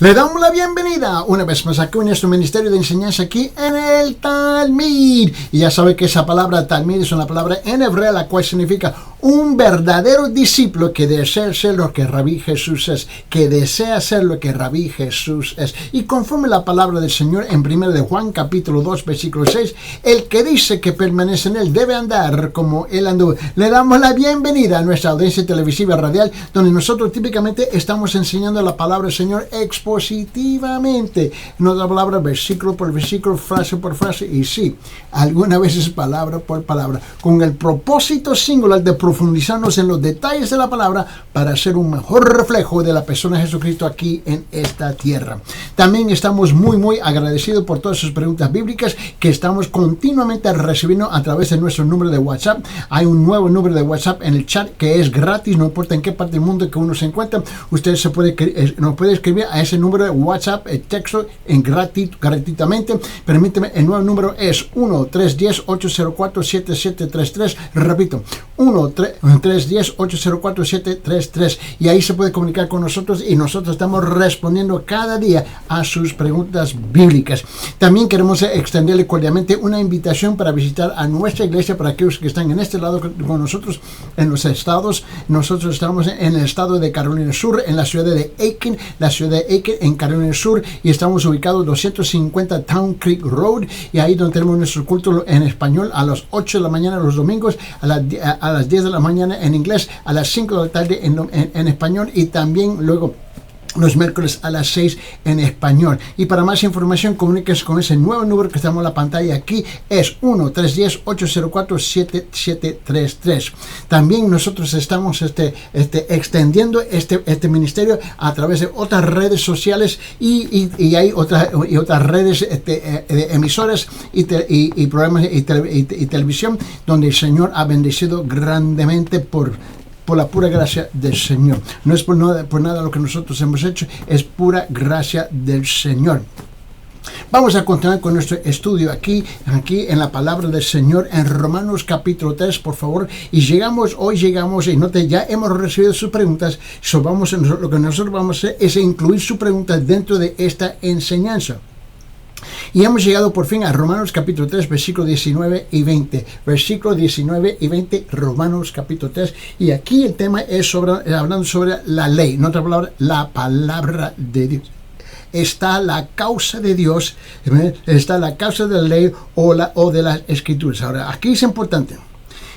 Le damos la bienvenida una vez más aquí en nuestro ministerio de enseñanza aquí en el Talmid. Y ya sabe que esa palabra Talmid es una palabra en hebreo la cual significa un verdadero discípulo que desea ser lo que Rabí Jesús es. Que desea ser lo que Rabí Jesús es. Y conforme la palabra del Señor en 1 de Juan capítulo 2 versículo 6, el que dice que permanece en él debe andar como él anduvo. Le damos la bienvenida a nuestra audiencia televisiva radial, donde nosotros típicamente estamos enseñando la palabra del Señor expositivamente, no la palabra versículo por versículo, frase por frase, y sí, algunas veces palabra por palabra, con el propósito singular de profundizarnos en los detalles de la palabra para ser un mejor reflejo de la persona de Jesucristo aquí en esta tierra. También estamos muy agradecidos por todas sus preguntas bíblicas que estamos continuamente recibiendo a través de nuestro número de WhatsApp. Hay un nuevo número de WhatsApp en el chat que es gratis, no importa en qué parte del mundo que uno se encuentra, usted nos puede escribir a ese número de WhatsApp, el texto gratuitamente. Permíteme, el nuevo número es 1-310-804-7733. Repito, 1-310-804-733, y ahí se puede comunicar con nosotros y nosotros estamos respondiendo cada día a sus preguntas bíblicas. También queremos extenderle cordialmente una invitación para visitar a nuestra iglesia para aquellos que están en este lado con nosotros en los estados. Nosotros estamos en el estado de Carolina del Sur, en la ciudad de Aiken, en Carolina del Sur, y estamos ubicados 250 Town Creek Road, y ahí donde tenemos nuestro culto en español a las 8 de la mañana los domingos, a las 10 de la mañana en inglés, a las 5 de la tarde en español, y también luego los miércoles a las 6 en español. Y para más información, comuníquese con ese nuevo número que estamos en la pantalla aquí, es 1-310-804-7733. También nosotros estamos extendiendo este ministerio a través de otras redes sociales y hay otras redes emisoras y programas y televisión, donde el Señor ha bendecido grandemente por la pura gracia del Señor. No es por nada lo que nosotros hemos hecho, es pura gracia del Señor. Vamos a continuar con nuestro estudio aquí en la palabra del Señor en Romanos capítulo 3, por favor. Y hoy llegamos, y note, ya hemos recibido sus preguntas. Lo que nosotros vamos a hacer es incluir sus preguntas dentro de esta enseñanza. Y hemos llegado por fin a Romanos capítulo 3, versículos 19 y 20. Versículos 19 y 20, Romanos capítulo 3. Y aquí el tema es hablando sobre la ley, en otra palabra, la palabra de Dios. Está la causa de Dios, está la causa de la ley o de las escrituras. Ahora, aquí es importante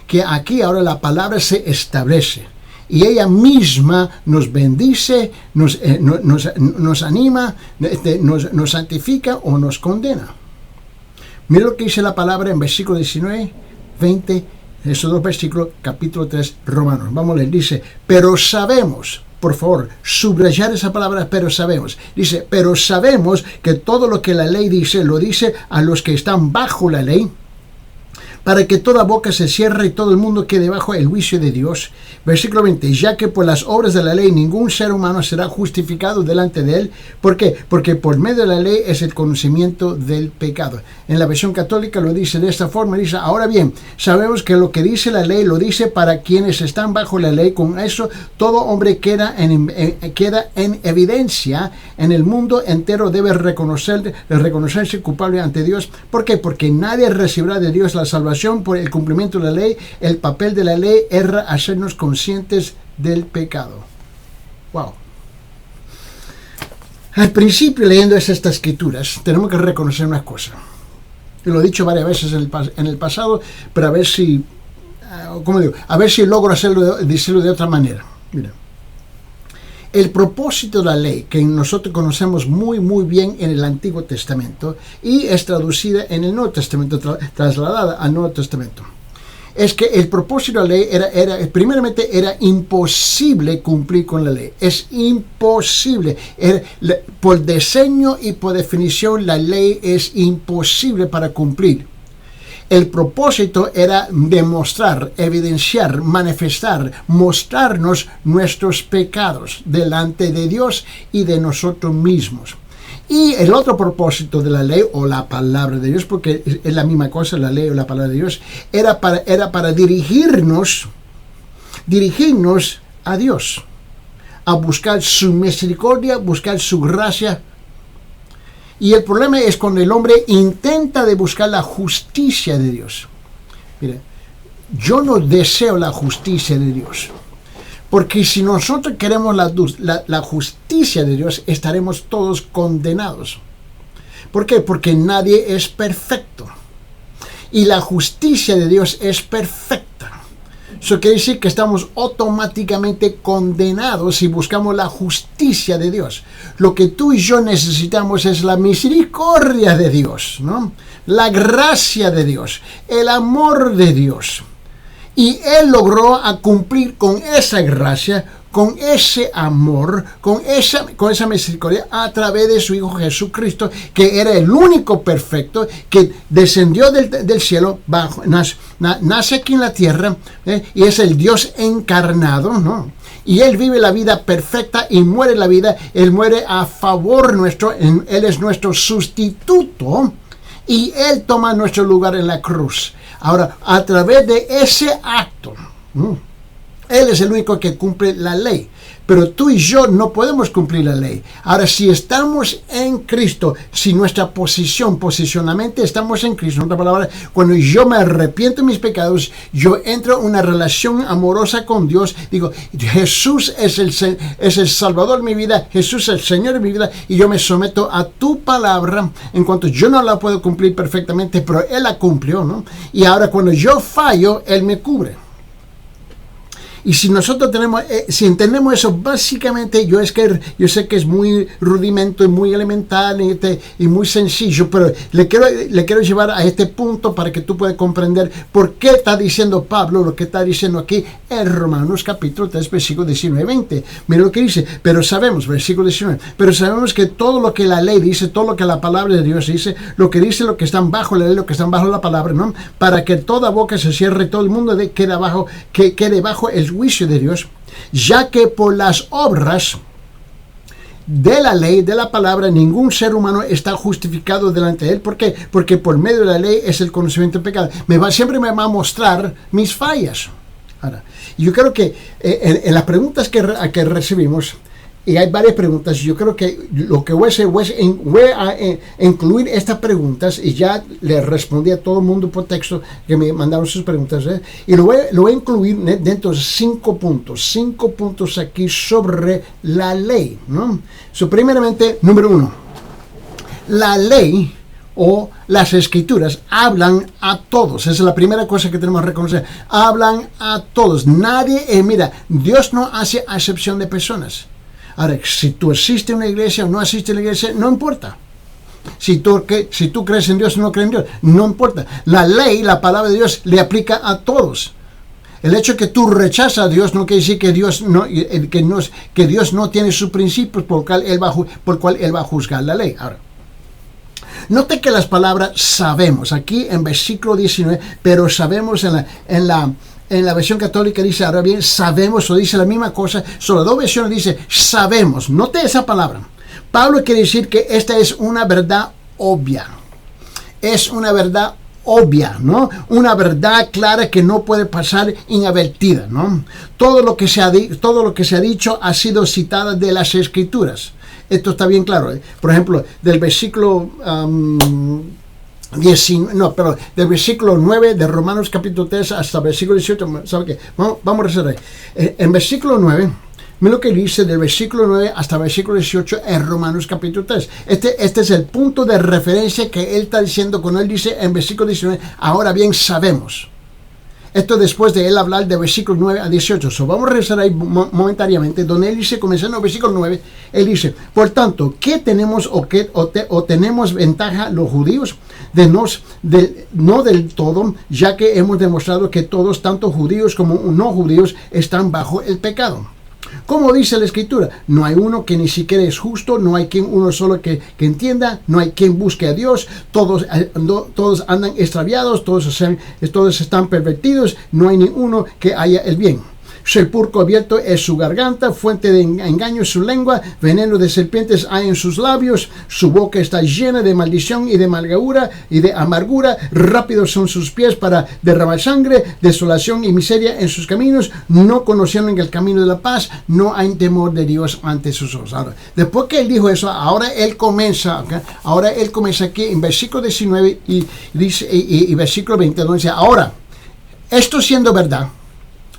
que aquí ahora la palabra se establece. Y ella misma nos bendice, nos anima, nos santifica o nos condena. Mira lo que dice la palabra en versículo 19, 20, esos dos versículos, capítulo 3, Romanos. Vamos a leer, dice, pero sabemos, por favor, subrayar esa palabra, pero sabemos. Dice, pero sabemos que todo lo que la ley dice, lo dice a los que están bajo la ley, para que toda boca se cierre y todo el mundo quede bajo el juicio de Dios. Versículo 20, ya que por las obras de la ley ningún ser humano será justificado delante de él. ¿Por qué? Porque por medio de la ley es el conocimiento del pecado. En la versión católica lo dice de esta forma, dice, ahora bien, sabemos que lo que dice la ley lo dice para quienes están bajo la ley. Con eso todo hombre queda en evidencia en el mundo entero, debe reconocerse culpable ante Dios. ¿Por qué? Porque nadie recibirá de Dios la salvación por el cumplimiento de la ley. El papel de la ley es hacernos conscientes del pecado. Wow. Al principio, leyendo estas escrituras, tenemos que reconocer una cosa. Lo he dicho varias veces en el pasado, pero a ver si logro decirlo de otra manera. Mira. El propósito de la ley, que nosotros conocemos muy bien en el Antiguo Testamento y es traducida en el Nuevo Testamento, trasladada al Nuevo Testamento, es que el propósito de la ley primeramente era imposible cumplir con la ley. Es imposible. Por diseño y por definición, la ley es imposible para cumplir. El propósito era demostrar, evidenciar, manifestar, mostrarnos nuestros pecados delante de Dios y de nosotros mismos. Y el otro propósito de la ley o la palabra de Dios, porque es la misma cosa, la ley o la palabra de Dios, era para dirigirnos a Dios. a buscar su misericordia, buscar su gracia. Y el problema es cuando el hombre intenta de buscar la justicia de Dios. Mire, yo no deseo la justicia de Dios. Porque si nosotros queremos la justicia de Dios, estaremos todos condenados. ¿Por qué? Porque nadie es perfecto. Y la justicia de Dios es perfecta. Eso quiere decir que estamos automáticamente condenados si buscamos la justicia de Dios. Lo que tú y yo necesitamos es la misericordia de Dios, ¿no? La gracia de Dios, el amor de Dios. Y Él logró cumplir con esa gracia, con ese amor, con esa misericordia a través de su Hijo Jesucristo, que era el único perfecto, que descendió del cielo, nace aquí en la tierra, y es el Dios encarnado, ¿no? Y Él vive la vida perfecta y muere la vida. Él muere a favor nuestro, Él es nuestro sustituto, y Él toma nuestro lugar en la cruz. Ahora, a través de ese acto, Él es el único que cumple la ley. Pero tú y yo no podemos cumplir la ley. Ahora, si estamos en Cristo, si nuestra posicionamiento estamos en Cristo, en otra palabra, cuando yo me arrepiento de mis pecados, yo entro en una relación amorosa con Dios. Digo, Jesús es el Salvador de mi vida, Jesús es el Señor de mi vida, y yo me someto a tu palabra, en cuanto yo no la puedo cumplir perfectamente, pero Él la cumplió, ¿no? Y ahora cuando yo fallo, Él me cubre. Y si nosotros si entendemos eso, básicamente yo sé que es muy rudimento y muy elemental y muy sencillo, pero le quiero llevar a este punto para que tú puedas comprender por qué está diciendo Pablo lo que está diciendo aquí en Romanos capítulo 3, versículo 19 y 20. Mira lo que dice, pero sabemos, versículo 19, pero sabemos que todo lo que la ley dice, todo lo que la palabra de Dios dice, lo que están bajo la ley, lo que están bajo la palabra, ¿no? Para que toda boca se cierre, todo el mundo quede bajo el juicio de Dios, ya que por las obras de la ley, de la palabra, ningún ser humano está justificado delante de Él. ¿Por qué? Porque por medio de la ley es el conocimiento del pecado. Siempre me va a mostrar mis fallas. Ahora, yo creo que en las preguntas que recibimos, y hay varias preguntas, yo creo que lo que voy a hacer, voy a incluir estas preguntas, y ya le respondí a todo el mundo por texto que me mandaron sus preguntas, y lo voy a incluir dentro de 5 puntos aquí sobre la ley, ¿no? Primeramente, número 1, la ley o las escrituras hablan a todos. Esa es la primera cosa que tenemos que reconocer. Hablan a todos. Nadie, mira, Dios no hace acepción de personas. Ahora, si tú asistes a una iglesia o no asistes a la iglesia, no importa. Si tú crees en Dios o no crees en Dios, no importa. La ley, la palabra de Dios, le aplica a todos. El hecho de que tú rechazas a Dios no quiere decir que Dios no tiene sus principios por cual Él va a juzgar la ley. Ahora, note que las palabras sabemos, aquí en versículo 19, pero sabemos en la versión católica dice, ahora bien, sabemos, o dice la misma cosa, solo 2 versiones dice, sabemos. Note esa palabra. Pablo quiere decir que esta es una verdad obvia. Es una verdad obvia, ¿no? Una verdad clara que no puede pasar inadvertida, ¿no? Todo lo que se ha dicho ha sido citada de las Escrituras. Esto está bien claro. Por ejemplo, del versículo... del versículo 9 de Romanos capítulo 3 hasta el versículo 18, ¿sabe qué? Vamos a rezar ahí. En versículo 9, mira lo que dice del versículo 9 hasta el versículo 18 en Romanos capítulo 3. Este es el punto de referencia que él está diciendo cuando él dice en versículo 19, ahora bien sabemos. Esto después de él hablar de versículos 9 a 18. Vamos a regresar ahí momentáneamente, donde él dice, comenzando el versículo 9, él dice, por tanto, ¿qué tenemos o tenemos ventaja los judíos? No del todo, ya que hemos demostrado que todos, tanto judíos como no judíos, están bajo el pecado. Como dice la Escritura, no hay uno que ni siquiera es justo, no hay uno solo que entienda, no hay quien busque a Dios, todos andan extraviados, todos están pervertidos, no hay ni uno que haya el bien. sepulcro abierto es su garganta, fuente de engaño es su lengua, veneno de serpientes hay en sus labios, su boca está llena de maldición y de amargura, rápidos son sus pies para derramar sangre, desolación y miseria en sus caminos, no conocieron el camino de la paz, no hay temor de Dios ante sus ojos. Ahora, después que él dijo eso, ahora él comienza aquí en versículo 19 y versículo 20, donde dice, ahora, esto siendo verdad,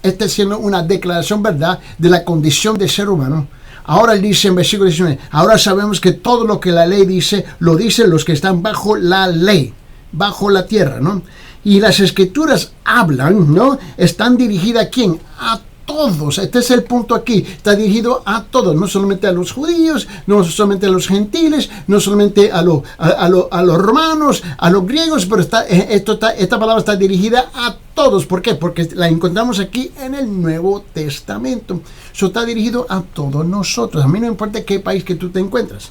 esta es siendo una declaración verdad de la condición del ser humano. Ahora él dice en versículo 19, ahora sabemos que todo lo que la ley dice, lo dicen los que están bajo la ley, bajo la tierra, ¿no? Y las escrituras hablan, ¿no? Están dirigidas ¿a quién? A todos. Este es el punto aquí. Está dirigido a todos, no solamente a los judíos, no solamente a los gentiles, no solamente a los romanos, a los griegos, pero esta palabra está dirigida a todos. ¿Por qué? Porque la encontramos aquí en el Nuevo Testamento. Eso está dirigido a todos nosotros. A mí no importa qué país que tú te encuentras.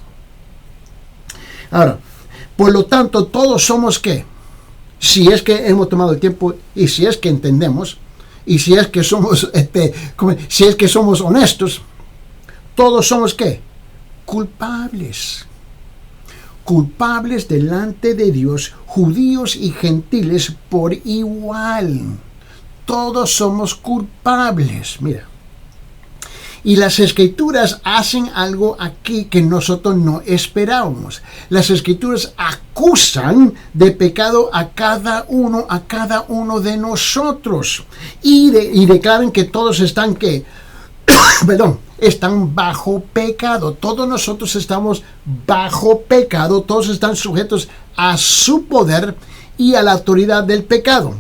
Ahora, por lo tanto, todos somos ¿qué? Si es que hemos tomado el tiempo y si es que entendemos, y si es que somos, si es que somos honestos, todos somos ¿qué? Culpables. Culpables delante de Dios, judíos y gentiles por igual. Todos somos culpables. Mira. Y las escrituras hacen algo aquí que nosotros no esperábamos. Las escrituras acusan de pecado a cada uno de nosotros. Y declaran que todos están ¿qué? Están bajo pecado. Todos nosotros estamos bajo pecado. Todos están sujetos a su poder y a la autoridad del pecado.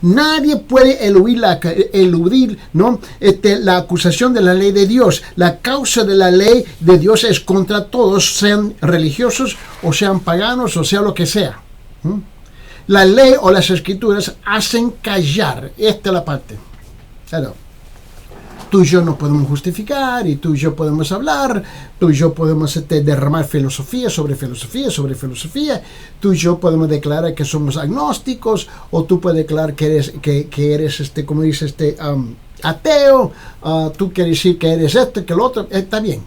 Nadie puede eludir ¿no? La acusación de la ley de Dios. La causa de la ley de Dios es contra todos, sean religiosos o sean paganos o sea lo que sea. La ley o las escrituras hacen callar. Esta es la parte. Claro. Tú y yo no podemos justificar, y tú y yo podemos hablar, tú y yo podemos derramar filosofía sobre filosofía, tú y yo podemos declarar que somos agnósticos, o tú puedes declarar que eres como dice ateo, tú quieres decir que eres esto, que lo otro, está bien.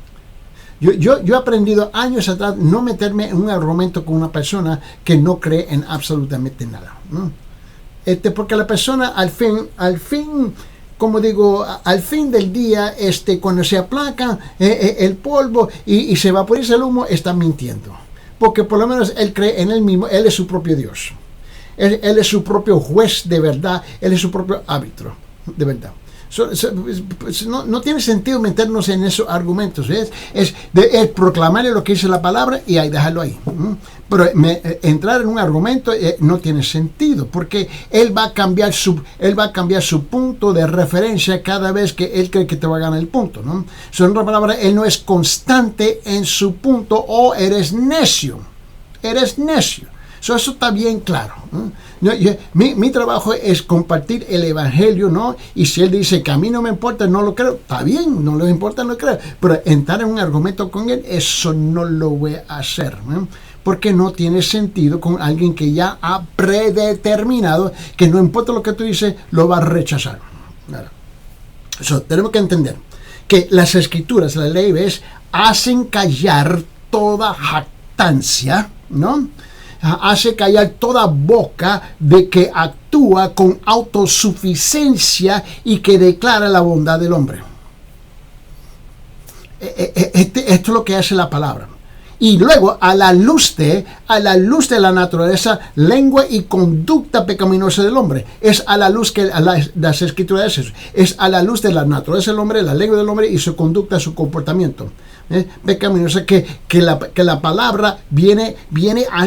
Yo he aprendido años atrás no meterme en un argumento con una persona que no cree en absolutamente nada, ¿no? Porque la persona al fin como digo, al fin del día, cuando se aplaca el polvo y se vaporiza el humo, está mintiendo. Porque por lo menos él cree en él mismo, él es su propio Dios. Él es su propio juez de verdad, él es su propio árbitro de verdad. No tiene sentido meternos en esos argumentos. Es proclamarle lo que dice la palabra y ahí dejarlo ahí. Pero entrar en un argumento no tiene sentido, porque él va a cambiar su punto de referencia cada vez que él cree que te va a ganar el punto, ¿no? En otra palabra, él no es constante en su punto, o eres necio. Eso está bien claro, ¿no? Mi trabajo es compartir el evangelio, ¿no? Y si él dice que a mí no me importa, no lo creo, está bien, no le importa, no lo creo. Pero entrar en un argumento con él, eso no lo voy a hacer, ¿no? Porque no tiene sentido con alguien que ya ha predeterminado que no importa lo que tú dices, lo va a rechazar. Tenemos que entender que las escrituras, la ley, hacen callar toda jactancia, ¿no? Hace callar toda boca de que actúa con autosuficiencia y que declara la bondad del hombre. Esto es lo que hace la palabra. Y luego, a la luz de la naturaleza, lengua y conducta pecaminosa del hombre. Es a la luz que las escrituras es a la luz de la naturaleza del hombre, la lengua del hombre y su conducta, su comportamiento. Pecaminosa, que la palabra viene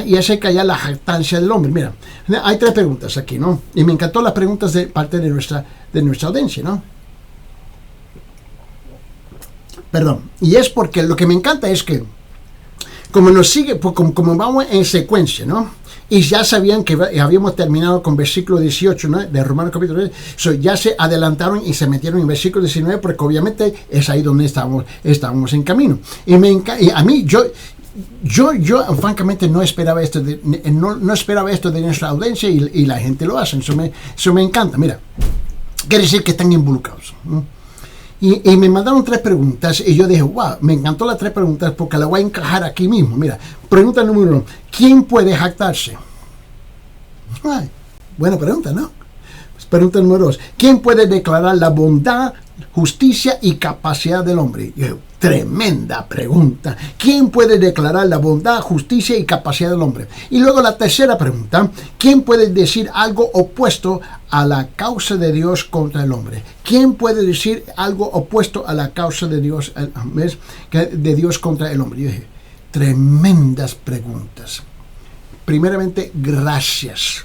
y hace callar la jactancia del hombre. Mira, hay 3 preguntas aquí, ¿no? Y me encantó las preguntas de parte de nuestra audiencia, ¿no? Perdón. Y es porque lo que me encanta es que como nos sigue, como vamos en secuencia, ¿no? Y ya sabían que habíamos terminado con versículo 18, ¿no? De Romanos capítulo 10. Ya se adelantaron y se metieron en versículo 19, porque obviamente es ahí donde estábamos en camino. Y a mí, yo francamente no esperaba esto no esperaba esto de nuestra audiencia, y la gente lo hace. Eso me encanta. Mira, Quiere decir que están involucrados. Y me mandaron 3 preguntas y yo dije, wow, me encantó las 3 preguntas porque las voy a encajar aquí mismo. Mira, pregunta número 1, ¿quién puede jactarse? Ay, buena pregunta, ¿no? Pregunta número 2, ¿quién puede declarar la bondad, justicia y capacidad del hombre? Yo, tremenda pregunta. ¿Quién puede declarar la bondad, justicia y capacidad del hombre? Y luego la tercera pregunta, ¿quién puede decir algo opuesto a la causa de Dios contra el hombre? ¿Quién puede decir algo opuesto a la causa de Dios, de Dios contra el hombre? Yo dije, tremendas preguntas. Primeramente, gracias.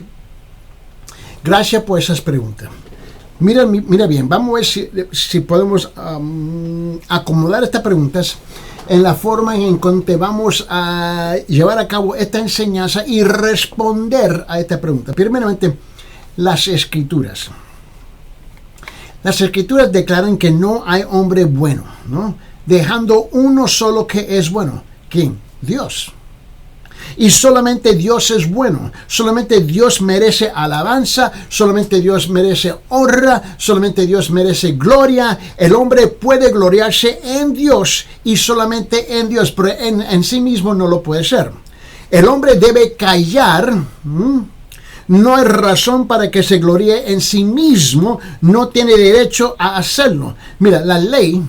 Gracias por esas preguntas. Mira bien, vamos a ver si podemos acomodar estas preguntas en la forma en que vamos a llevar a cabo esta enseñanza y responder a esta pregunta. Primeramente, las Escrituras. Las Escrituras declaran que no hay hombre bueno, ¿no? Dejando uno solo que es bueno. ¿Quién? Dios. Y solamente Dios es bueno, solamente Dios merece alabanza, solamente Dios merece honra, solamente Dios merece gloria. El hombre puede gloriarse en Dios y solamente en Dios, pero en sí mismo no lo puede ser. El hombre debe callar. No hay razón para que se gloríe en sí mismo, no tiene derecho a hacerlo. Mira, la ley,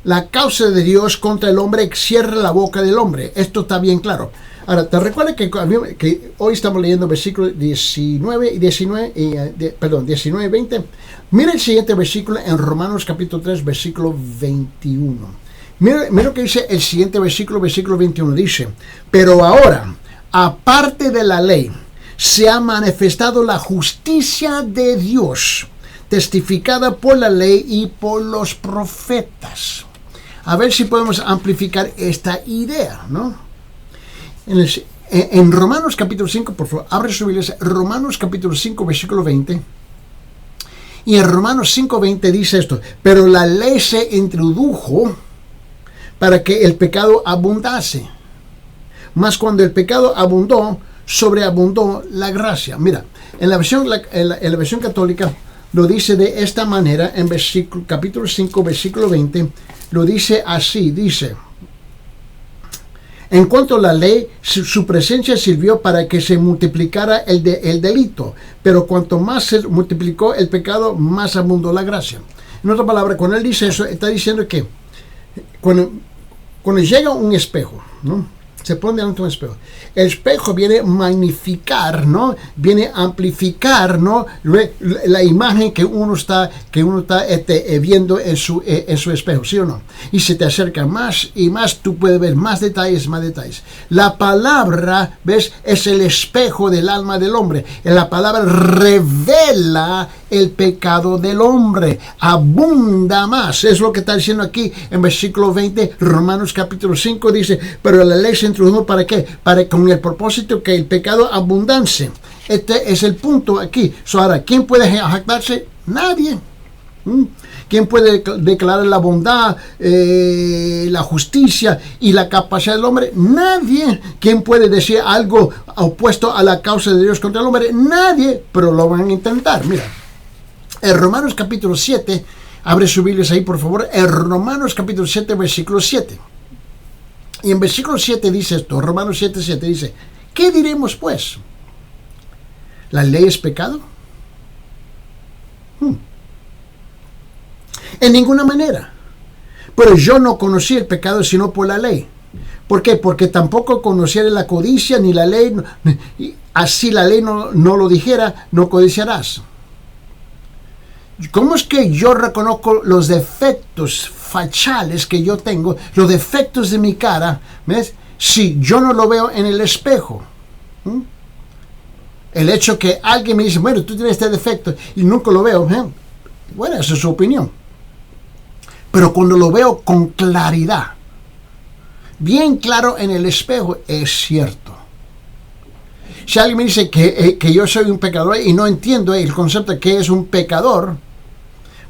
la causa de Dios contra el hombre cierra la boca del hombre. Esto está bien claro. Ahora, ¿te recuerdas que hoy estamos leyendo versículos 19 y 20? Mira el siguiente versículo en Romanos capítulo 3, versículo 21. Mira lo que dice el siguiente versículo 21. Dice, pero ahora, aparte de la ley, se ha manifestado la justicia de Dios, testificada por la ley y por los profetas. A ver si podemos amplificar esta idea, ¿no? En Romanos capítulo 5, por favor, abre su Biblia, Romanos capítulo 5, versículo 20. Y en Romanos 5, 20 dice esto, pero la ley se introdujo para que el pecado abundase. Mas cuando el pecado abundó, sobreabundó la gracia. Mira, en la versión católica lo dice de esta manera, en capítulo 5, versículo 20, lo dice así, dice, en cuanto a la ley, su presencia sirvió para que se multiplicara el delito, pero cuanto más se multiplicó el pecado, más abundó la gracia. En otra palabra, cuando él dice eso, está diciendo que cuando llega un espejo, ¿no? Se pone delante de un espejo. El espejo viene a magnificar, ¿no? Viene a amplificar, ¿no? La imagen que uno está viendo en su espejo, ¿sí o no? Y se te acerca más y más, tú puedes ver más detalles. La palabra, ¿ves? Es el espejo del alma del hombre. La palabra revela el pecado del hombre. Abunda más. Es lo que está diciendo aquí en versículo 20, Romanos capítulo 5, dice, pero la ley se introdujo ¿para qué? Con el propósito que el pecado abundase. Este es el punto aquí. Ahora, ¿quién puede jactarse? Nadie. ¿Quién puede declarar la bondad, la justicia y la capacidad del hombre? Nadie. ¿Quién puede decir algo opuesto a la causa de Dios contra el hombre? Nadie, pero lo van a intentar. Mira, en Romanos capítulo 7, abre su Biblia ahí por favor, en Romanos capítulo 7, versículo 7. Y en versículo 7 dice esto, Romanos 7, 7 dice, ¿qué diremos pues? ¿La ley es pecado? En ninguna manera. Pero yo no conocí el pecado sino por la ley. ¿Por qué? Porque tampoco conocía la codicia ni la ley. Así la ley no lo dijera, no codiciarás. ¿Cómo es que yo reconozco los defectos fachales que yo tengo, los defectos de mi cara, ¿ves? Si yo no lo veo en el espejo? El hecho que alguien me dice, bueno, tú tienes este defecto y nunca lo veo, bueno, esa es su opinión. Pero cuando lo veo con claridad, bien claro en el espejo, es cierto. Si alguien me dice que yo soy un pecador y no entiendo el concepto de que es un pecador,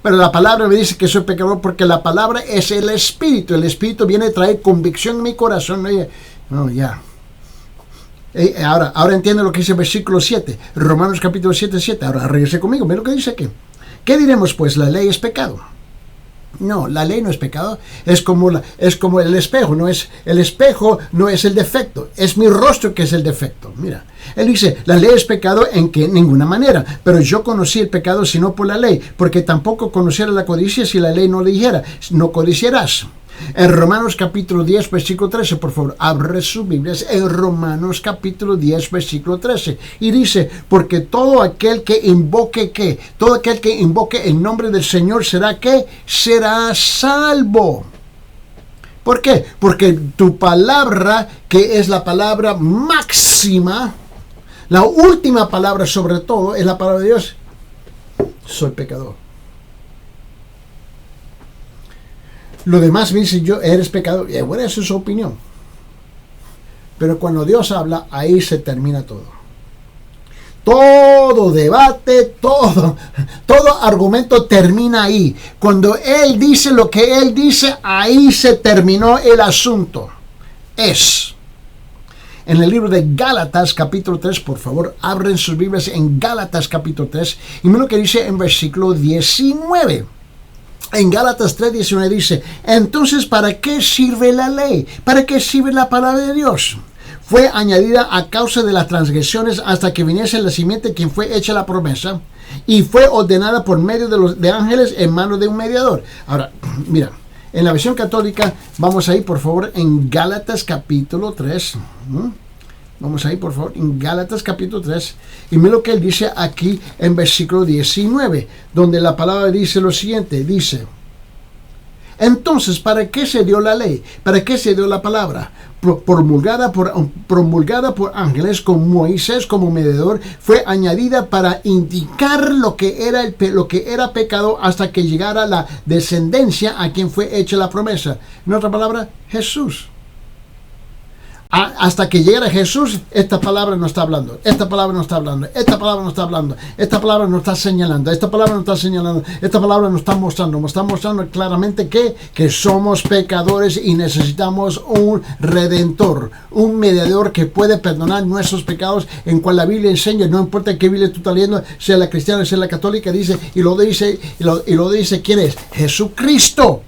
pero la palabra me dice que soy pecador porque la palabra es el Espíritu. El Espíritu viene a traer convicción en mi corazón. No, ya. Ahora entiende lo que dice el versículo 7. Romanos capítulo 7, 7. Ahora regrese conmigo. Mira lo que dice aquí. ¿Qué diremos pues? ¿La ley es pecado? No, la ley no es pecado. Es como el espejo. El espejo no es el defecto. Es mi rostro que es el defecto. Mira, él dice, la ley es pecado en que ninguna manera. Pero yo conocí el pecado sino por la ley, porque tampoco conociera la codicia si la ley no le dijera, no codiciarás. En Romanos capítulo 10, versículo 13, por favor, abre sus Biblias en Romanos capítulo 10, versículo 13. Y dice, porque todo aquel que invoque, ¿qué? Todo aquel que invoque el nombre del Señor será, ¿qué? Será salvo. ¿Por qué? Porque tu palabra, que es la palabra máxima, la última palabra sobre todo, es la palabra de Dios. Soy pecador. Lo demás me dice, eres pecador. Bueno, esa es su opinión. Pero cuando Dios habla, ahí se termina todo. Todo debate, todo argumento termina ahí. Cuando Él dice lo que Él dice, ahí se terminó el asunto. En el libro de Gálatas capítulo 3, por favor, abren sus Biblias en Gálatas capítulo 3. Y miren lo que dice en versículo 19. En Gálatas 3:19 dice, entonces, ¿para qué sirve la ley? ¿Para qué sirve la palabra de Dios? Fue añadida a causa de las transgresiones hasta que viniese la simiente quien fue hecha la promesa y fue ordenada por medio de ángeles en manos de un mediador. Ahora, mira, en la versión católica, vamos ahí por favor en Gálatas capítulo 3. Vamos ahí por favor en Gálatas capítulo 3 y mira lo que él dice aquí en versículo 19, donde la palabra dice lo siguiente, dice, entonces, ¿para qué se dio la ley? ¿Para qué se dio la palabra? Promulgada por ángeles con Moisés como mediador, fue añadida para indicar lo que era pecado hasta que llegara la descendencia a quien fue hecha la promesa. En otra palabra, Jesús. Hasta que llegara Jesús, esta palabra no está hablando, esta palabra no está hablando, esta palabra no está hablando, esta palabra no está señalando, esta palabra no está señalando, esta palabra nos está mostrando claramente que somos pecadores y necesitamos un redentor, un mediador que puede perdonar nuestros pecados, en cual la Biblia enseña, no importa qué Biblia tú estás leyendo, sea la cristiana, sea la católica, dice, y lo dice, ¿quién es? Jesucristo.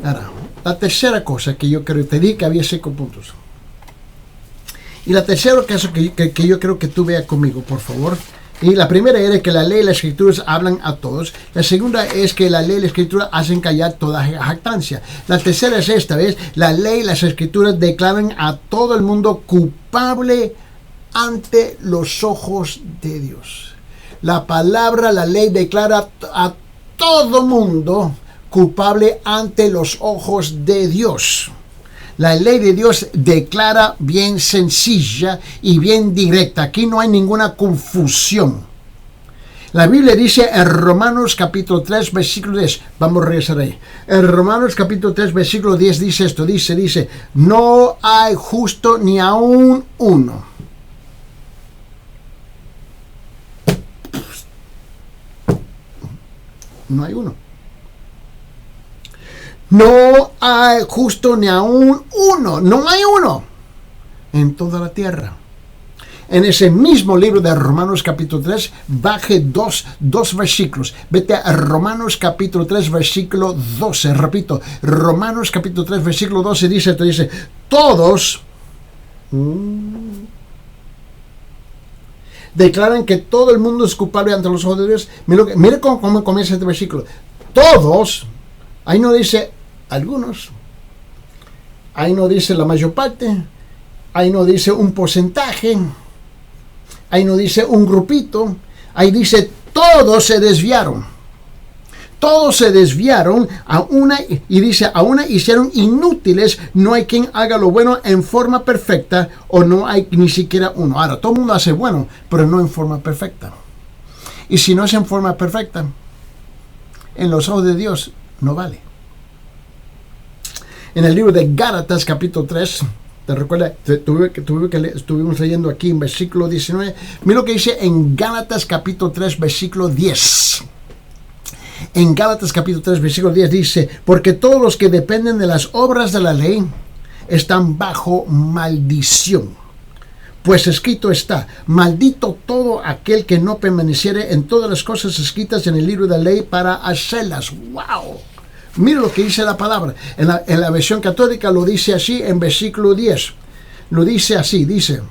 Ahora, la tercera cosa que yo creo, te dije que había 5 puntos. Y la tercera cosa que yo creo que tú veas conmigo, por favor. Y la primera era que la ley y las escrituras hablan a todos. La segunda es que la ley y la escritura hacen callar toda jactancia. La tercera es esta vez, la ley y las escrituras declaran a todo el mundo culpable ante los ojos de Dios. La palabra, la ley declara a todo mundo culpable ante los ojos de Dios. La ley de Dios declara bien sencilla y bien directa. Aquí no hay ninguna confusión. La Biblia dice en Romanos capítulo 3, versículo 10. Vamos a regresar ahí. En Romanos capítulo 3, versículo 10 dice esto. Dice, no hay justo ni aún uno. No hay uno. No hay justo ni aún uno. No hay uno en toda la tierra. En ese mismo libro de Romanos capítulo 3, baje dos versículos. Vete a Romanos capítulo 3, versículo 12. Repito, Romanos capítulo 3, versículo 12 dice, todos declaran que todo el mundo es culpable ante los ojos de Dios. Mire cómo comienza este versículo. Todos, ahí no dice algunos, ahí no dice la mayor parte, ahí no dice un porcentaje, ahí no dice un grupito, ahí dice todos se desviaron. Todos se desviaron y dice, a una hicieron inútiles, no hay quien haga lo bueno en forma perfecta, o no hay ni siquiera uno. Ahora, todo el mundo hace bueno, pero no en forma perfecta. Y si no es en forma perfecta, en los ojos de Dios no vale. En el libro de Gálatas capítulo 3, ¿te recuerdas? Estuvimos leyendo aquí en versículo 19. Mira lo que dice en Gálatas capítulo 3, versículo 10. En Gálatas capítulo 3, versículo 10 dice, porque todos los que dependen de las obras de la ley están bajo maldición. Pues escrito está, maldito todo aquel que no permaneciere en todas las cosas escritas en el libro de la ley para hacerlas. ¡Wow! Mira lo que dice la palabra. En la versión católica lo dice así en versículo 10. Lo dice así, dice...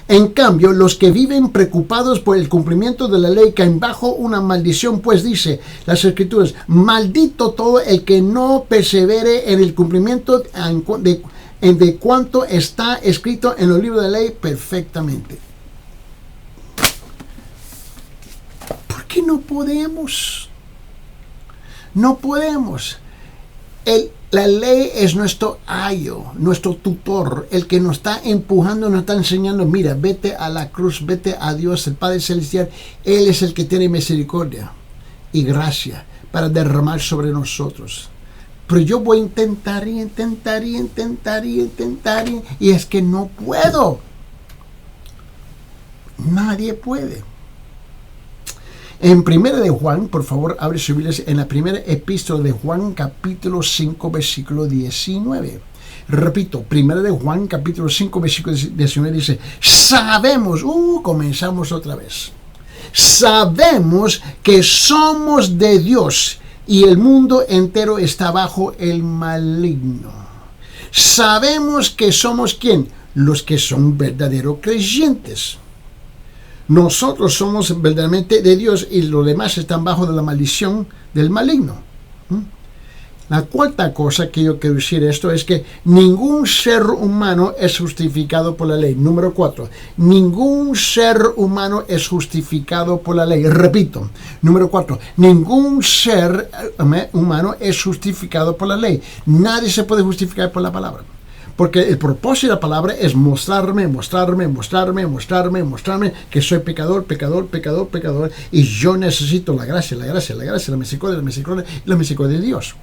en cambio, los que viven preocupados por el cumplimiento de la ley caen bajo una maldición, pues dice las Escrituras, maldito todo el que no persevere en el cumplimiento de cuanto está escrito en los libros de la ley perfectamente. ¿Por qué no podemos? No podemos. La ley es nuestro ayo, nuestro tutor, el que nos está empujando, nos está enseñando, mira, vete a la cruz, vete a Dios, el Padre Celestial. Él es el que tiene misericordia y gracia para derramar sobre nosotros. Pero yo voy a intentar y es que no puedo. Nadie puede. En primera de Juan, por favor, abre su Biblia, en la primera epístola de Juan, capítulo 5, versículo 19. Repito, primera de Juan, capítulo 5, versículo 19 dice, sabemos, comenzamos otra vez. Sabemos que somos de Dios y el mundo entero está bajo el maligno. Sabemos que somos ¿quién? Los que son verdaderos creyentes. Nosotros somos verdaderamente de Dios y los demás están bajo de la maldición del maligno. La cuarta cosa que yo quiero decir esto es que ningún ser humano es justificado por la ley. Número 4. Ningún ser humano es justificado por la ley. Repito. Número 4. Ningún ser humano es justificado por la ley. Nadie se puede justificar por la palabra. Porque el propósito de la palabra es mostrarme que soy pecador, y yo necesito la gracia, la misericordia de Dios.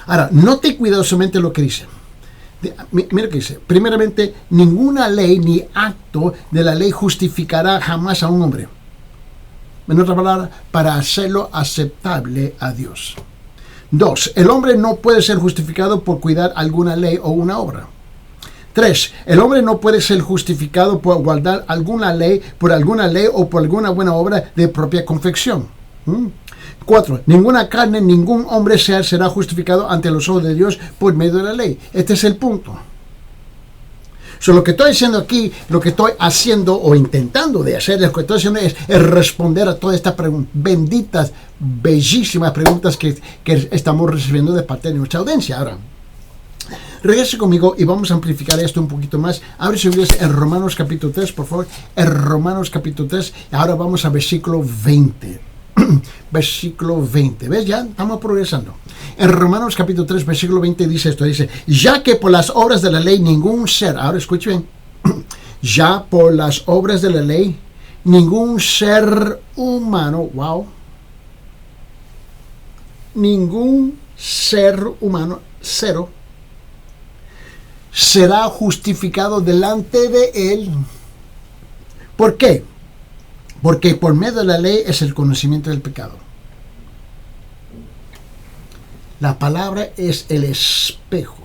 Ahora, note cuidadosamente lo que dice. Mira lo que dice. Primeramente, ninguna ley ni acto de la ley justificará jamás a un hombre. En otra palabra, para hacerlo aceptable a Dios. 2. El hombre no puede ser justificado por cuidar alguna ley o una obra. 3. El hombre no puede ser justificado por guardar alguna ley o por alguna buena obra de propia confección. 4. Ninguna carne, ningún hombre será justificado ante los ojos de Dios por medio de la ley. Este es el punto. Lo que estoy haciendo aquí, lo que estoy haciendo o intentando de hacer, lo que estoy haciendo es responder a todas estas benditas, bellísimas preguntas que estamos recibiendo de parte de nuestra audiencia. Ahora, regrese conmigo y vamos a amplificar esto un poquito más. Abre su Biblia en Romanos capítulo 3, por favor. En Romanos capítulo 3, ahora vamos a versículo 20. Versículo 20. ¿Ves? Ya estamos progresando. En Romanos capítulo 3, versículo 20 dice esto. Dice, ya que por las obras de la ley ningún ser, ahora escuche bien, ya por las obras de la ley ningún ser humano, ningún ser humano, cero, será justificado delante de él. ¿Por qué? Porque por medio de la ley es el conocimiento del pecado. La palabra es el espejo,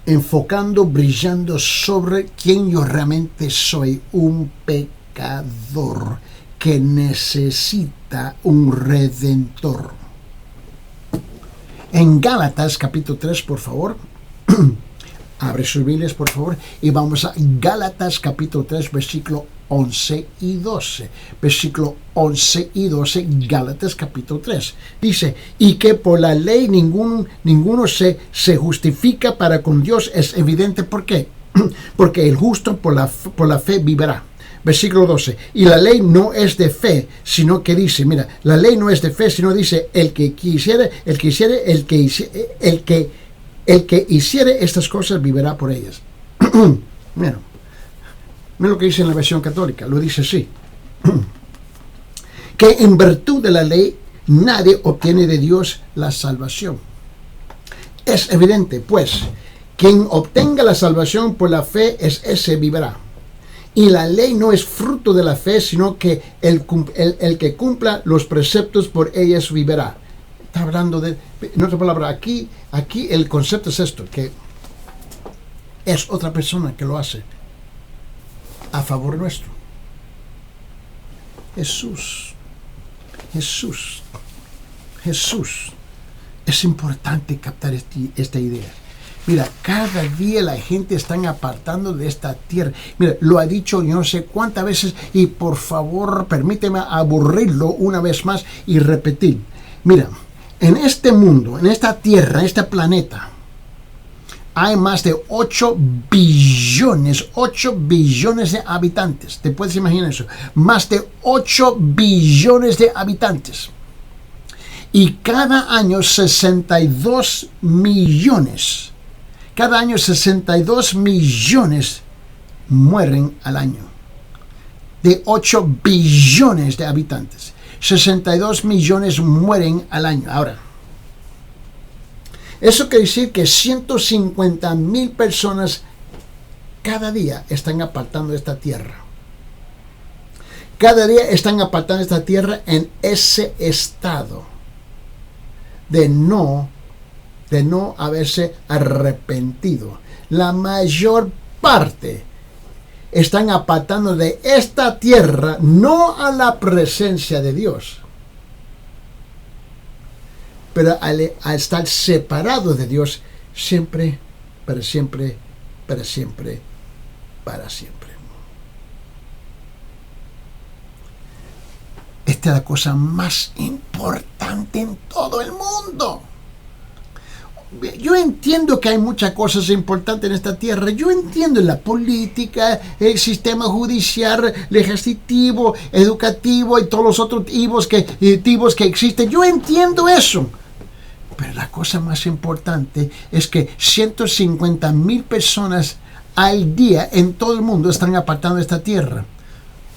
enfocando, brillando sobre quién yo realmente soy, un pecador que necesita un redentor. En Gálatas capítulo 3, por favor. Abre sus Biblias, por favor, y vamos a Gálatas capítulo 3, versículo 11 y 12. Versículo 11 y 12, Gálatas capítulo 3. Dice, y que por la ley ninguno se justifica para con Dios. Es evidente, ¿por qué? Porque el justo por la fe vivirá. Versículo 12, y la ley no es de fe, sino que dice, mira, la ley no es de fe, sino dice, el que hiciere estas cosas vivirá por ellas. Mira lo que dice en la versión católica, lo dice así. Que en virtud de la ley nadie obtiene de Dios la salvación. Es evidente, pues, quien obtenga la salvación por la fe ese vivirá. Y la ley no es fruto de la fe, sino que el que cumpla los preceptos por ellas vivirá. Está hablando de, en otra palabra, aquí el concepto es esto, que es otra persona que lo hace a favor nuestro. Jesús. Es importante captar esta idea. Mira, cada día la gente está apartando de esta tierra. Mira, lo ha dicho yo no sé cuántas veces y por favor permíteme aburrirlo una vez más y repetir. Mira, en este mundo, en esta tierra, en este planeta, hay más de 8 billones de habitantes. ¿Te puedes imaginar eso? Más de 8 billones de habitantes. Y cada año 62 millones. Cada año 62 millones mueren al año. De 8 billones de habitantes. 62 millones mueren al año. Ahora, eso quiere decir que 150,000 personas cada día están apartando esta tierra. Cada día están apartando esta tierra en ese estado de no haberse arrepentido. La mayor parte están apartando de esta tierra, no a la presencia de Dios, pero al estar separados de Dios siempre, para siempre, para siempre, para siempre. Esta es la cosa más importante en todo el mundo. Yo entiendo que hay muchas cosas importantes en esta tierra. Yo entiendo la política, el sistema judicial, legislativo, educativo y todos los otros tipos que existen. Yo entiendo eso. Pero la cosa más importante es que 150,000 personas al día en todo el mundo están apartando de esta tierra.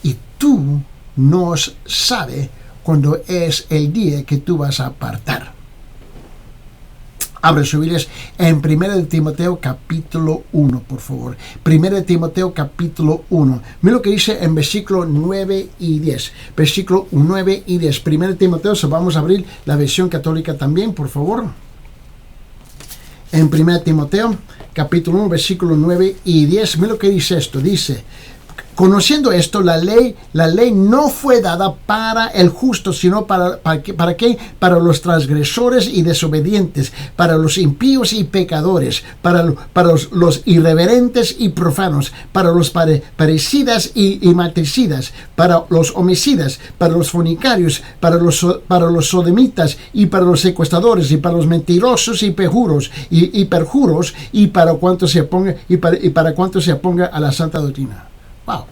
Y tú no sabes cuándo es el día que tú vas a apartar. Abre sus Biblias en 1 de Timoteo capítulo 1, por favor. 1 de Timoteo capítulo 1. Mira lo que dice en versículo 9 y 10. Versículo 9 y 10. 1 de Timoteo, vamos a abrir la versión católica también, por favor. En 1 de Timoteo capítulo 1, versículo 9 y 10. Mira lo que dice esto. Dice: conociendo esto, la ley no fue dada para el justo, sino ¿para qué? Para los transgresores y desobedientes, para los impíos y pecadores, para los irreverentes y profanos, para los parricidas y matricidas, para los homicidas, para los fornicarios, para los sodomitas y para los secuestradores y para los mentirosos y perjuros y para cuanto se oponga a la santa doctrina. Wow.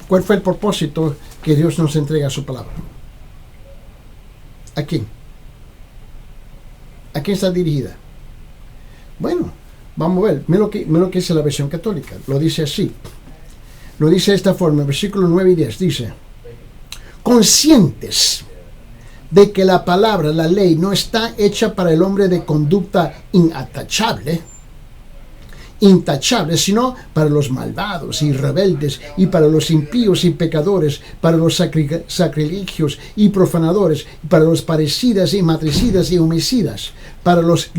¿Cuál fue el propósito que Dios nos entrega su palabra? ¿A quién? ¿A quién está dirigida? Bueno, vamos a ver. Mira lo que dice la versión católica. Lo dice así. Lo dice de esta forma. Versículos 9 y 10. Dice: conscientes de que la palabra, la ley, no está hecha para el hombre de conducta intachable, sino para los malvados y rebeldes, y para los impíos y pecadores, para los sacrilegios y profanadores, para los parricidas y matricidas y homicidas, para los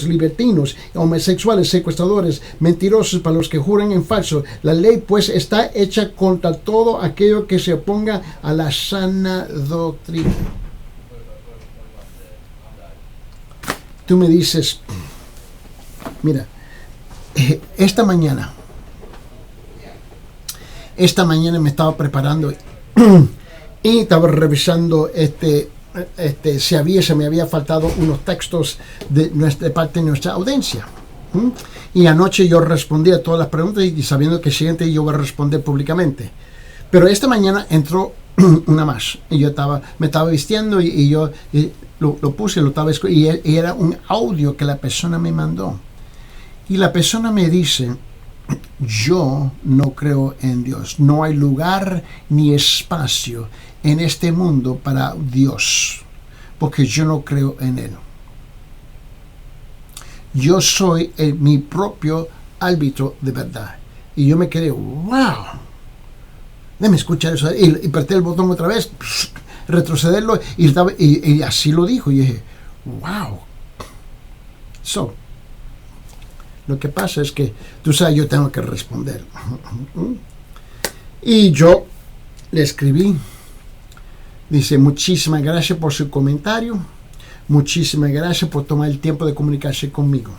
libertinos, homosexuales, secuestradores, mentirosos, para los que juran en falso. La ley pues está hecha contra todo aquello que se oponga a la sana doctrina. Tú me dices, mira, esta mañana me estaba preparando y estaba revisando se me había faltado unos textos de parte de nuestra audiencia. Y anoche yo respondí a todas las preguntas y sabiendo que el siguiente yo voy a responder públicamente. Pero esta mañana entró una más y yo me estaba vistiendo y yo lo puse, y era un audio que la persona me mandó. Y la persona me dice: yo no creo en Dios. No hay lugar ni espacio en este mundo para Dios, porque yo no creo en Él. Yo soy mi propio árbitro de verdad. Y yo me quedé, wow. Déjame escuchar eso. Y apreté el botón otra vez, retrocederlo, y así lo dijo. Y dije, wow. Lo que pasa es que, tú sabes, yo tengo que responder. Y yo le escribí, dice, muchísimas gracias por su comentario, muchísimas gracias por tomar el tiempo de comunicarse conmigo.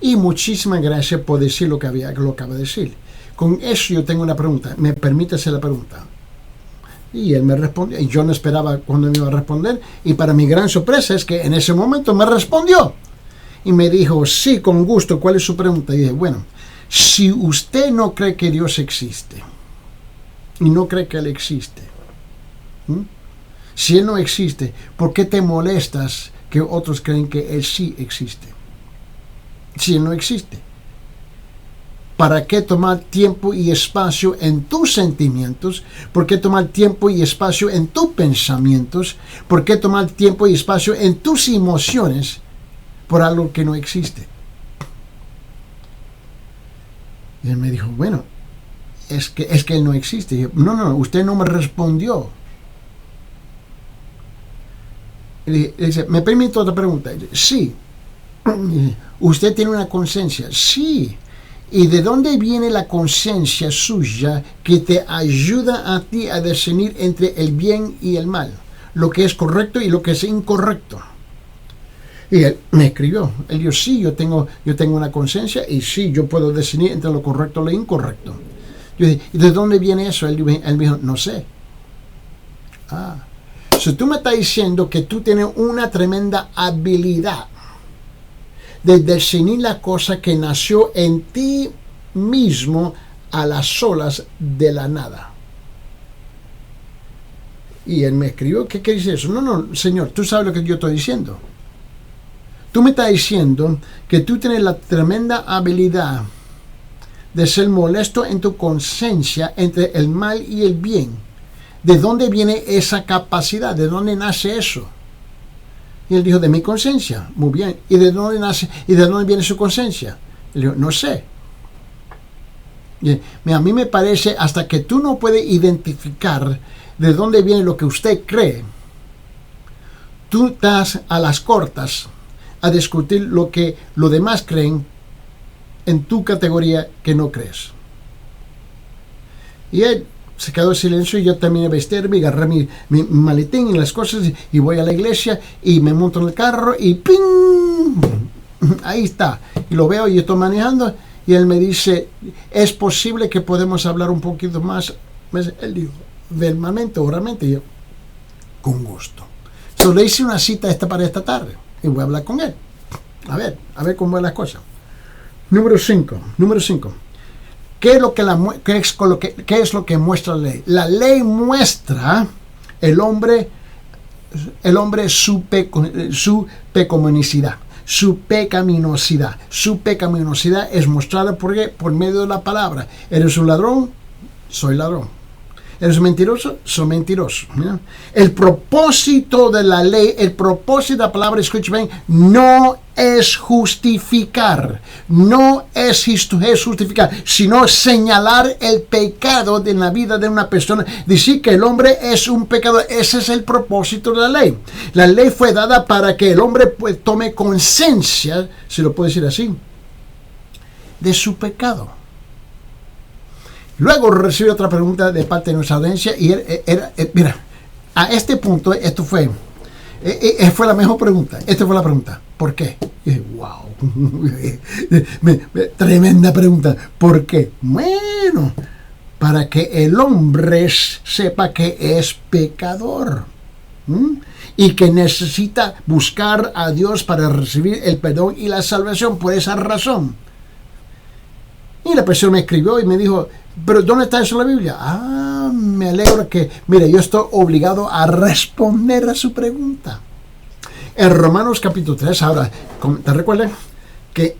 Y muchísimas gracias por decir lo que acaba de decir. Con eso yo tengo una pregunta. ¿Me permite hacer la pregunta? Y él me respondió. Y yo no esperaba cuando me iba a responder. Y para mi gran sorpresa es que en ese momento me respondió. Y me dijo, sí, con gusto. ¿Cuál es su pregunta? Y dije, bueno, si usted no cree que Dios existe, y no cree que Él existe, si Él no existe, ¿por qué te molestas que otros creen que Él sí existe? Si Él no existe, ¿para qué tomar tiempo y espacio en tus sentimientos? ¿Por qué tomar tiempo y espacio en tus pensamientos? ¿Por qué tomar tiempo y espacio en tus emociones por algo que no existe? Y él me dijo, bueno, es que Él no existe. Y yo, no, usted no me respondió. Y le dice, ¿me permite otra pregunta? Y dice, sí. ¿Usted tiene una conciencia? Sí. ¿Y de dónde viene la conciencia suya que te ayuda a ti a discernir entre el bien y el mal? Lo que es correcto y lo que es incorrecto. Y él me escribió. Él dijo, sí, yo tengo una conciencia y sí, yo puedo discernir entre lo correcto y lo incorrecto. Yo dije, ¿y de dónde viene eso? Él me dijo, no sé. Si tú me estás diciendo que tú tienes una tremenda habilidad de discernir la cosa que nació en ti mismo a las olas de la nada. Y él me escribió, ¿qué quiere decir eso? No, señor, tú sabes lo que yo estoy diciendo. Tú me estás diciendo que tú tienes la tremenda habilidad de ser molesto en tu conciencia entre el mal y el bien. ¿De dónde viene esa capacidad? ¿De dónde nace eso? Y él dijo, de mi conciencia. Muy bien. ¿Y de dónde nace? ¿Y de dónde viene su conciencia? Él dijo, no sé. Y a mí me parece, hasta que tú no puedes identificar de dónde viene lo que usted cree, tú estás a las cortas a discutir lo que los demás creen en tu categoría que no crees. Y él se quedó en silencio y yo terminé de vestirme, agarré mi maletín y las cosas y voy a la iglesia y me monto en el carro y ¡ping! Ahí está. Y lo veo y yo estoy manejando y él me dice, ¿es posible que podemos hablar un poquito más? Él dijo, verbalmente, oralmente. Y yo, con gusto. Entonces le hice una cita para esta tarde y voy a hablar con él. A ver cómo van las cosas. Número 5. ¿Qué es lo que muestra la ley? La ley muestra el hombre su pecaminosidad. Su pecaminosidad es mostrada por medio de la palabra. ¿Eres un ladrón? Soy ladrón. ¿Eres mentiroso? Soy mentiroso. ¿No? El propósito de la ley, el propósito de la palabra, escuchen bien, no es justificar, sino señalar el pecado de la vida de una persona, decir que el hombre es un pecador. Ese es el propósito de la ley. La ley fue dada para que el hombre tome conciencia, si lo puedo decir así, de su pecado. Luego recibí otra pregunta de parte de nuestra audiencia y mira, a este punto esto fue la mejor pregunta. Esta fue la pregunta. ¿Por qué? Y dije, wow, tremenda pregunta. ¿Por qué? Bueno, para que el hombre sepa que es pecador y que necesita buscar a Dios para recibir el perdón y la salvación. Por esa razón. Y la persona me escribió y me dijo, ¿pero dónde está eso en la Biblia? Me alegro que, mire, yo estoy obligado a responder a su pregunta. En Romanos capítulo 3, ahora, ¿te recuerdas que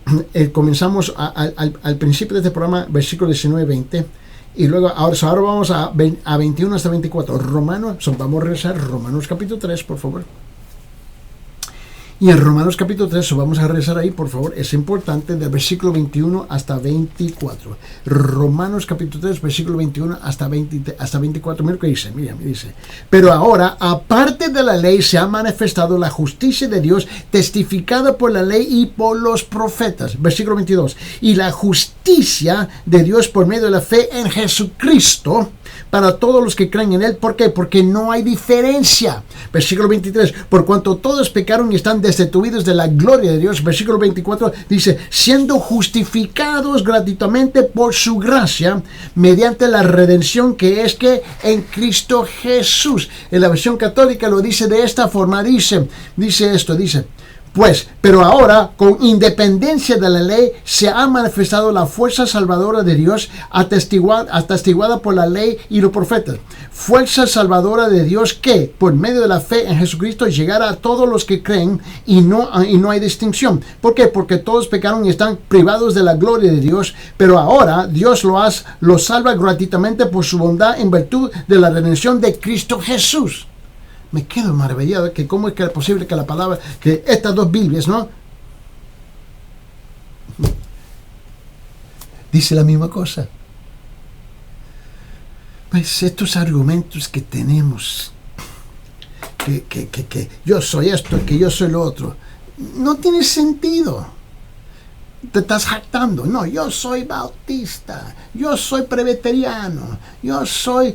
comenzamos al principio de este programa, versículo 19 y 20, y luego, ahora vamos a 21 hasta 24. Vamos a regresar, Romanos capítulo 3, por favor. Y en Romanos capítulo 3, vamos a regresar ahí, por favor, es importante, del versículo 21 hasta 24. Romanos capítulo 3, versículo 21 hasta 24. Mira lo que dice, mira, dice. Pero ahora, aparte de la ley, se ha manifestado la justicia de Dios, testificada por la ley y por los profetas. Versículo 22. Y la justicia de Dios por medio de la fe en Jesucristo, para todos los que creen en Él. ¿Por qué? Porque no hay diferencia. Versículo 23. Por cuanto todos pecaron y están destituidos de la gloria de Dios. Versículo 24 dice, siendo justificados gratuitamente por su gracia, mediante la redención que es que en Cristo Jesús. En la versión católica lo dice de esta forma, dice esto, pues, pero ahora, con independencia de la ley, se ha manifestado la fuerza salvadora de Dios, atestiguada por la ley y los profetas. Fuerza salvadora de Dios que, por medio de la fe en Jesucristo, llegará a todos los que creen y no hay distinción. ¿Por qué? Porque todos pecaron y están privados de la gloria de Dios, pero ahora Dios los salva gratuitamente por su bondad en virtud de la redención de Cristo Jesús. Me quedo maravillado de que cómo es que es posible que la palabra, que estas dos Biblias, ¿no? Dice la misma cosa. Pues estos argumentos que tenemos, que yo soy esto, que yo soy lo otro, no tiene sentido. Te estás jactando. No, yo soy bautista, yo soy presbiteriano, yo soy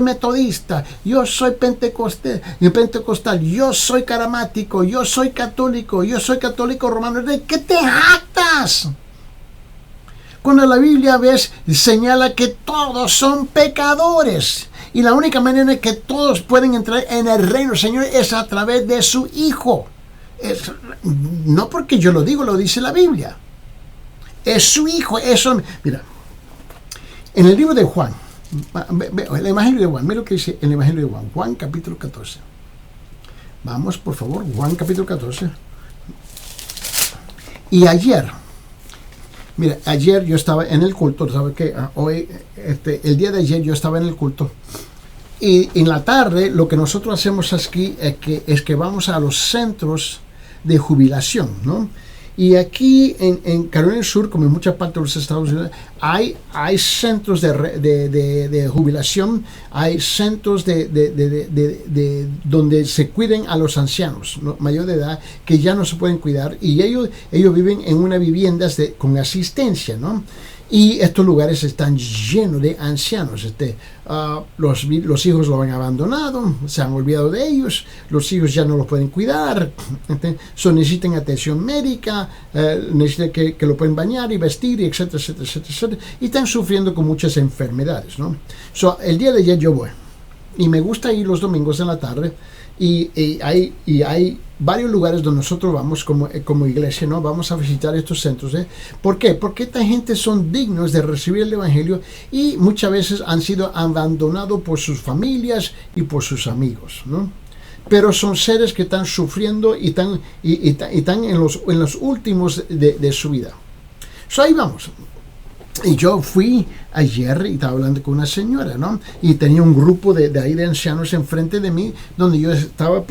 metodista, yo soy pentecostal, yo soy carismático, yo soy católico romano. ¿De qué te jactas? Cuando la Biblia señala que todos son pecadores y la única manera en que todos pueden entrar en el reino del Señor es a través de su Hijo. No porque yo lo digo, lo dice la Biblia. Es su Hijo, eso. Mira, en el libro de Juan, el Evangelio de Juan, mira lo que dice el Evangelio de Juan, Juan capítulo 14. Vamos, por favor, Juan capítulo 14. Y ayer yo estaba en el culto, ¿sabes qué? Hoy, el día de ayer yo estaba en el culto. Y en la tarde lo que nosotros hacemos aquí es que vamos a los centros de jubilación, ¿no? Y aquí en Carolina del Sur, como en muchas partes de los Estados Unidos, hay centros de jubilación, hay centros de donde se cuiden a los ancianos, ¿no? Mayor de edad, que ya no se pueden cuidar, y ellos viven en unas viviendas con asistencia, ¿no? Y estos lugares están llenos de ancianos. Los hijos lo han abandonado, se han olvidado de ellos, los hijos ya no los pueden cuidar, necesitan atención médica, necesitan que lo pueden bañar y vestir, etcétera, etcétera, etcétera, etcétera, y están sufriendo con muchas enfermedades, ¿no? El día de ayer yo voy, y me gusta ir los domingos en la tarde, y hay varios lugares donde nosotros vamos como iglesia, ¿no? Vamos a visitar estos centros, ¿eh? ¿Por qué? Porque esta gente son dignos de recibir el Evangelio y muchas veces han sido abandonados por sus familias y por sus amigos, ¿no? Pero son seres que están sufriendo y están en los últimos de su vida. Ahí vamos. Y yo fui ayer y estaba hablando con una señora, ¿no? Y tenía un grupo de ancianos enfrente de mí donde yo estaba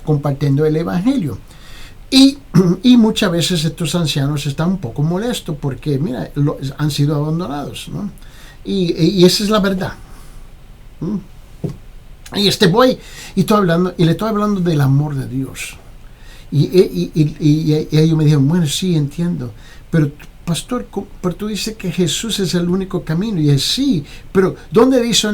compartiendo el Evangelio. Y muchas veces estos ancianos están un poco molestos porque, mira, han sido abandonados, ¿no? Y esa es la verdad. Y voy y le estoy hablando del amor de Dios. Y ellos me dijeron, bueno, sí, entiendo, pero pastor, pero tú dices que Jesús es el único camino. Y es sí, pero ¿dónde dice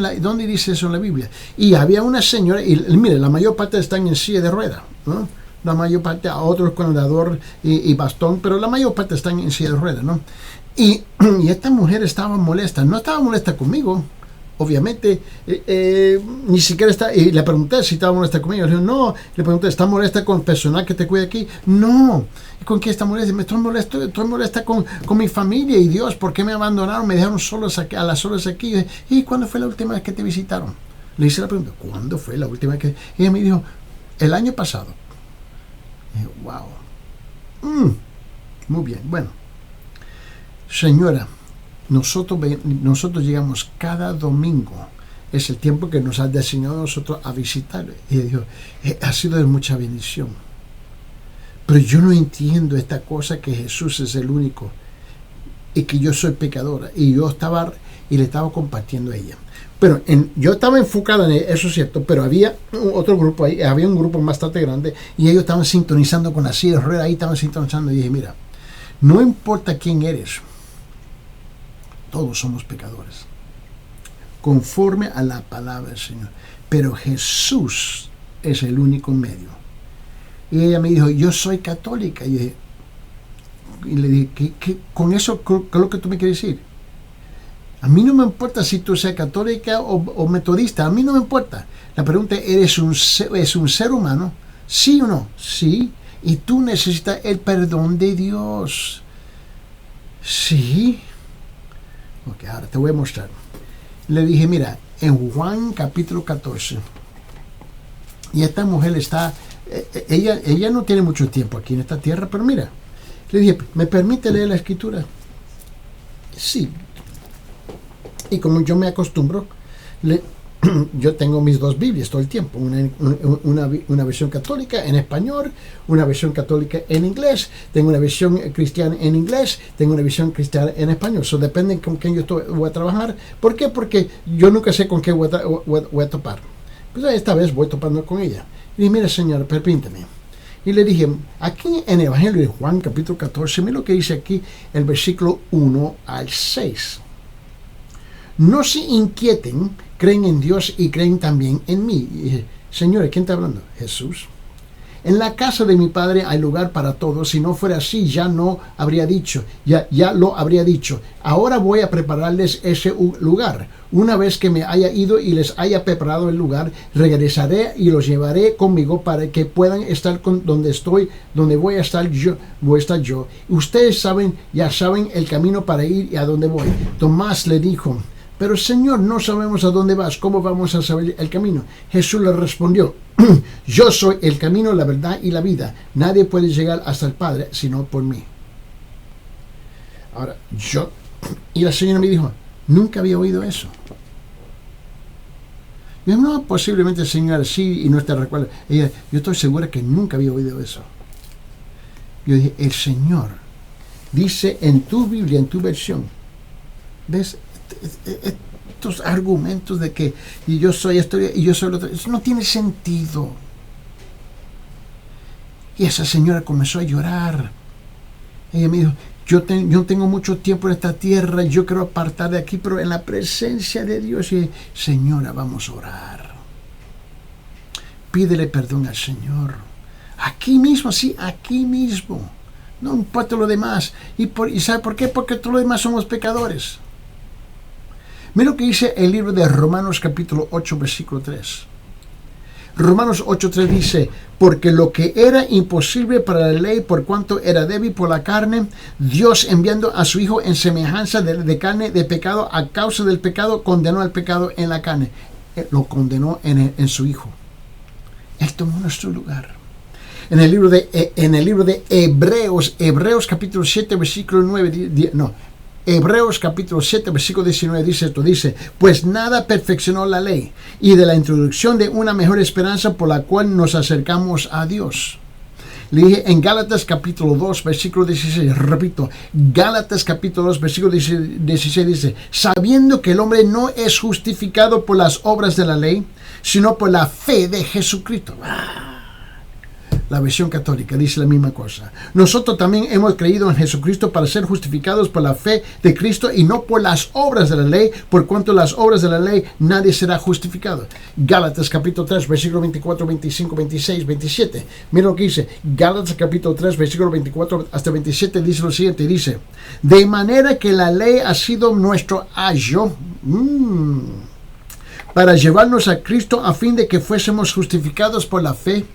eso en la Biblia? Y había una señora, y mire, la mayor parte están en silla de rueda, ¿no? La mayor parte, a otros con andador y bastón, pero la mayor parte están en silla de rueda, ¿no? Y esta mujer estaba molesta, no estaba molesta conmigo, obviamente, ni siquiera está, y le pregunté si estaba molesta conmigo. Le dije, no. Le pregunté, ¿está molesta con el personal que te cuida aquí? No. ¿Con qué está molesta? Estoy molesta con mi familia y Dios. ¿Por qué me abandonaron? Me dejaron a las solas aquí. ¿Y cuándo fue la última vez que te visitaron? Le hice la pregunta, ¿cuándo fue la última vez que? Y ella me dijo, el año pasado. Y dije, wow. Muy bien, bueno. Señora, nosotros llegamos cada domingo, es el tiempo que nos ha designado a nosotros a visitarle. Y dijo, ha sido de mucha bendición. pero yo no entiendo esta cosa que Jesús es el único y que yo soy pecadora. Y yo estaba y le estaba compartiendo a ella. Pero yo estaba enfocada en eso, es cierto, pero había otro grupo ahí, había un grupo bastante grande y ellos estaban sintonizando con la silla de ruedas, ahí estaban sintonizando y dije, mira, no importa quién eres, todos somos pecadores, conforme a la palabra del Señor, pero Jesús es el único medio. Y ella me dijo, yo soy católica, y le dije, con eso, ¿qué es lo que tú me quieres decir? A mí no me importa si tú seas católica o metodista, a mí no me importa. La pregunta es, ¿es un ser humano? ¿Sí o no? Sí. Y tú necesitas el perdón de Dios. Sí. Ok, ahora te voy a mostrar. Le dije, mira, en Juan capítulo 14, y esta mujer está, ella no tiene mucho tiempo aquí en esta tierra, pero mira, le dije, ¿me permite leer la escritura? Sí. Y como yo me acostumbro, yo tengo mis dos Biblias todo el tiempo, una versión católica en español, una versión católica en inglés, tengo una versión cristiana en inglés, tengo una versión cristiana en español. Eso depende con quién yo voy a trabajar. ¿Por qué? Porque yo nunca sé con qué voy a topar. Pues esta vez voy topando con ella. Y dije, mira señora, permíteme. Y le dije, aquí en el Evangelio de Juan, capítulo 14, mira lo que dice aquí, el versículo 1 al 6. No se inquieten, creen en Dios y creen también en mí. Y dije, señores, ¿quién está hablando? Jesús. En la casa de mi Padre hay lugar para todos. Si no fuera así, ya lo habría dicho. Ahora voy a prepararles ese lugar. Una vez que me haya ido y les haya preparado el lugar, regresaré y los llevaré conmigo para que puedan estar donde voy a estar yo. Ustedes ya saben el camino para ir y a dónde voy. Tomás le dijo, pero Señor, no sabemos a dónde vas, ¿cómo vamos a saber el camino? Jesús le respondió, yo soy el camino, la verdad y la vida. Nadie puede llegar hasta el Padre sino por mí. Ahora, y la señora me dijo, nunca había oído eso. Yo no, posiblemente señora sí y no te recuerda. Ella, yo estoy segura que nunca había oído eso. Yo dije, el Señor dice en tu Biblia, en tu versión, ¿ves? Estos argumentos de que y yo soy esto y yo soy lo otro, eso no tiene sentido. Y esa señora comenzó a llorar. Ella me dijo, yo tengo mucho tiempo en esta tierra y yo quiero apartar de aquí, pero en la presencia de Dios. Y señora, vamos a orar. Pídele perdón al Señor. Aquí mismo, sí, aquí mismo. No importa lo demás. ¿Y sabe por qué? Porque todos los demás somos pecadores. Mira lo que dice el libro de Romanos capítulo 8, versículo 3. Romanos 8:3 dice, porque lo que era imposible para la ley, por cuanto era débil por la carne, Dios enviando a su Hijo en semejanza de carne de pecado, a causa del pecado, condenó al pecado en la carne. Lo condenó en su Hijo. Él tomó nuestro lugar. En el libro de Hebreos capítulo 7, versículo 9, Hebreos capítulo 7, versículo 19 dice, pues nada perfeccionó la ley, y de la introducción de una mejor esperanza por la cual nos acercamos a Dios. Le dije en Gálatas capítulo 2, versículo 16, repito, Gálatas capítulo 2, versículo 16 dice, sabiendo que el hombre no es justificado por las obras de la ley, sino por la fe de Jesucristo. La versión católica dice la misma cosa. Nosotros también hemos creído en Jesucristo para ser justificados por la fe de Cristo y no por las obras de la ley, por cuanto las obras de la ley nadie será justificado. Gálatas capítulo 3, versículo 24, 25, 26, 27. Mira lo que dice. Gálatas capítulo 3, versículo 24 hasta 27 dice lo siguiente. Dice, de manera que la ley ha sido nuestro ayo para llevarnos a Cristo a fin de que fuésemos justificados por la fe.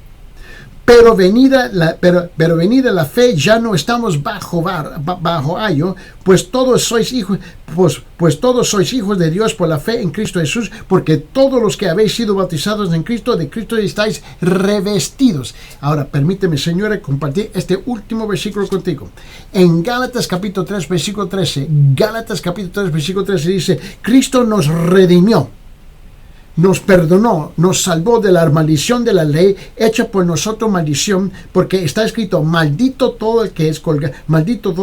Pero venida la fe, ya no estamos bajo ayo, pues todos sois hijos de Dios por la fe en Cristo Jesús, porque todos los que habéis sido bautizados en Cristo, de Cristo estáis revestidos. Ahora, permíteme, señora, compartir este último versículo contigo. En Gálatas capítulo 3, versículo 13, dice, Cristo nos redimió. nos perdonó, nos salvó de la maldición de la ley, hecha por nosotros maldición, porque está escrito, maldito todo el que es colgado, maldito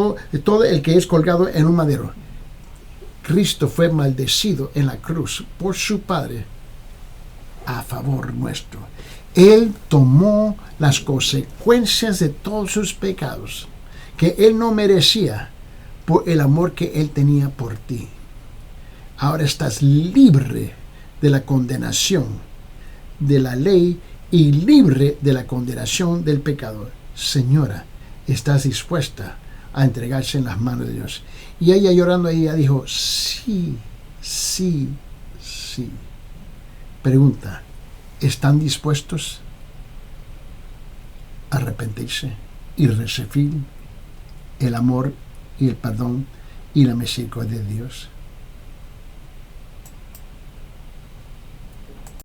todo el que es colgado en un madero. Cristo fue maldecido en la cruz por su Padre a favor nuestro. Él tomó las consecuencias de todos sus pecados que Él no merecía por el amor que Él tenía por ti. Ahora estás libre de la condenación de la ley y libre de la condenación del pecado. Señora, ¿estás dispuesta a entregarse en las manos de Dios? Y ella llorando, ella dijo, sí, sí, sí. Pregunta, ¿están dispuestos a arrepentirse y recibir el amor y el perdón y la misericordia de Dios?